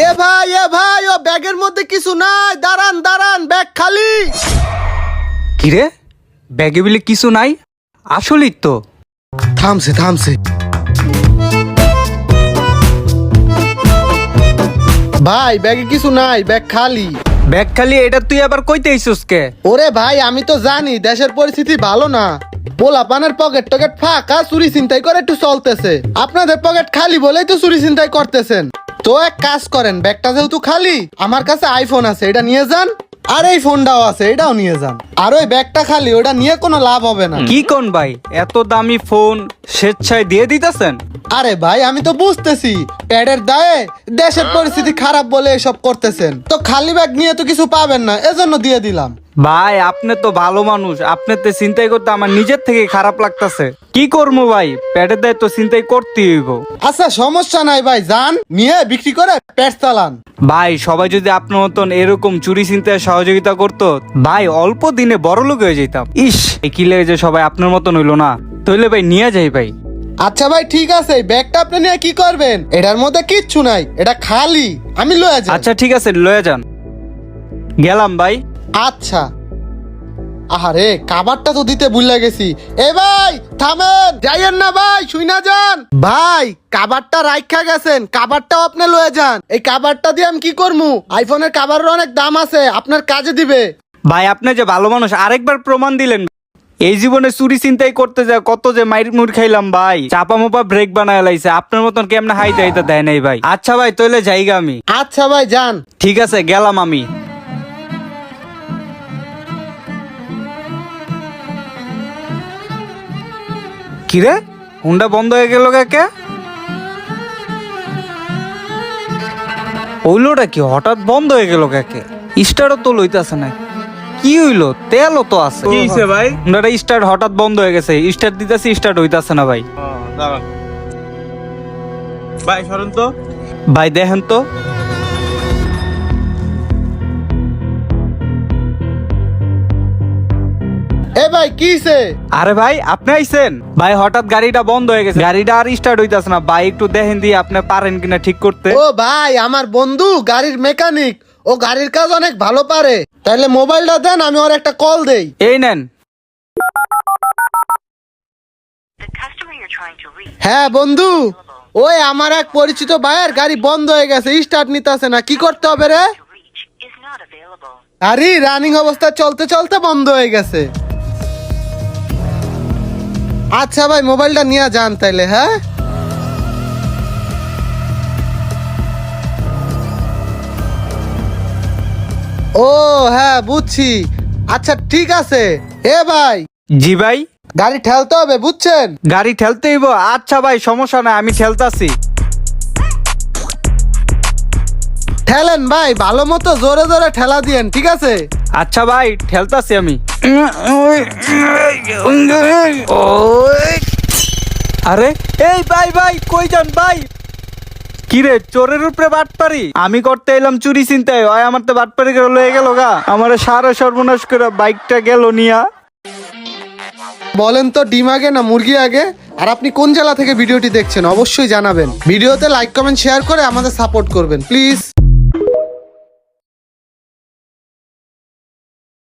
এ ভাই ও ব্যাগের মধ্যে কিছু নাই, দাঁড়ান দাঁড়ান, ব্যাগ খালি। কিরে ব্যাগে বলে কিছু নাই? আসলেই তো। থামছে ভাই, ব্যাগে কিছু নাই, ব্যাগ খালি। ব্যাগ খালি? এটা তুই আবার কইতে আইছস কে? ওরে ভাই, আমি তো জানি দেশের পরিস্থিতি ভালো না, পোলাপানের পকেট টকেট ফাঁকা, চুরি ছিনতাই করে একটু চলতেছে। আপনাদের পকেট খালি বলেই তো চুরি ছিনতাই করতেছেন। তো এক কাজ করেন, ব্যাগটা যেহেতু খালি, আমার কাছে আইফোন আছে, এটা নিয়ে যান। আর এই ফোনটাও আছে, এটাও নিয়ে যান। আর ওই ব্যাগটা খালি, ওটা নিয়ে কোনো লাভ হবে না। কি কোন ভাই, এত দামি ফোন স্বেচ্ছায় দিয়ে দিতেছেন? আরে ভাই, আমি তো বুঝতেছি প্যাডের দায়ে দেশের পরিস্থিতি খারাপ বলে এসব করতেছেন, তো খালি ব্যাগ নিয়ে তো কিছু পাবেন না, এজন্য দিয়ে দিলাম। ভাই আপনি তো ভালো মানুষ, আপনার তো চিন্তাই করতে আমার নিজের থেকে খারাপ লাগতেছে। কি করবো ভাই, পেটের দায় তো চিন্তাই করতেই হইব। আচ্ছা সমস্যা নাই ভাই, যান নিয়ে বিক্রি করে পেট চালান। ভাই সবাই যদি আপনার মতন এরকম চুরি চিন্তায় সহযোগিতা করতো, ভাই অল্প দিনে বড় লোক হয়ে যেতাম। ইস, কি লেগে যে সবাই আপনার মতন হইলো না। তাইলে ভাই নিয়ে যাই ভাই। আচ্ছা ভাই ঠিক আছে, ব্যাগটা আপনি নিয়ে কি করবেন? এটার মধ্যে কিচ্ছু নাই, এটা খালি, আমি লয়ে যাই। আচ্ছা ঠিক আছে, লয়ে যান। গেলাম ভাই। আচ্ছা। আরে কাবারটা তো দিতে ভুলে গেছি। এ ভাই থামেন, যাইয়েন না ভাই, শুই না যান। ভাই কাবারটা রাইখা গেছেন, কাবারটাও আপনি লয়ে যান। এই কাবারটা দিয়ে আমি কি করবো? আইফোনের কাবারের অনেক দাম আছে, আপনার কাজে দিবে। ভাই আপনি যে ভালো মানুষ, আরেকবার প্রমাণ দিলেন। এই জীবনে চুরি চিন্তাই করতে যায় কত যে মাইর মুড় খাইলাম ভাই, চাপা মোপা ব্রেক বানায় লাইছে। আপনার মতন কেমনে হাই যাইতে দেয় নাই ভাই। আচ্ছা ভাই তাইলে যাইগা আমি। আচ্ছা ভাই যান। ঠিক আছে গেলাম আমি। কিরে হুন্ডা বন্ধ হয়ে গেল কে? ওইলোটা কি হঠাৎ বন্ধ হয়ে গেল কে? স্টার্টও তো লইতাছে না। কি হইলো? তেলও তো আছে। কি হইছে ভাই? হুন্ডাটা স্টার্ট হঠাৎ বন্ধ হয়ে গেছে। স্টার্ট দিতেছি, স্টার্ট হইতাছে না ভাই। দাঁড়ান ভাই, সরেন তো। ভাই দেখেন তো। এ ভাই কিছে? আরে ভাই আপনি আইছেন? ভাই হঠাৎ গাড়িটা বন্ধ হয়ে গেছে, গাড়িটা আর স্টার্ট হইতাছে না ভাই। একটু দেখেন দিয়ে আপনি পারেন কিনা ঠিক করতে। ও ভাই, আমার বন্ধু গাড়ির মেকানিক, ও গাড়ির কাজ অনেক ভালো পারে। তাহলে মোবাইলটা দেন, আমি ওর একটা কল দেই। এই নেন। হ্যাঁ বন্ধু, ওই আমার এক পরিচিত ভাইয়ের গাড়ি বন্ধ হয়ে গেছে, স্টার্ট নিতেছে না, কি করতে হবে রে? গাড়ি রানিং অবস্থা চলতে চলতে বন্ধ হয়ে গেছে। আচ্ছা ভাই, মোবাইলটা নিয়ে যান তাইলে। হ্যাঁ ও হ্যাঁ বুঝছি। আচ্ছা ঠিক আছে। এ ভাই, জি ভাই। গাড়ি ঠেলতে হবে বুঝছেন? গাড়ি ঠেলতে হইব? আচ্ছা ভাই সমস্যা নাই, আমি ঠেলতাছি। ঠেলেন ভাই, ভালো মতো জোরে জোরে ঠেলা দিয়েন, ঠিক আছে? আচ্ছা ভাই ঠেলতাছি আমি। আরে এই ভাই ভাই কই যান ভাই? কিরে চোরের উপরে বাটপারি? আমি করতে এলাম চুরি চিন্তায়, ওই আমার তো বাটপারি করে লয়ে গেল গা। আমার সারা সর্বনাশ করে বাইকটা গেল নিয়া। বলেন তো, ডিম আগে না মুরগি আগে? আর আপনি কোন জেলা থেকে ভিডিওটি দেখছেন অবশ্যই জানাবেন। ভিডিওতে লাইক কমেন্ট শেয়ার করে আমাদের সাপোর্ট করবেন প্লিজ।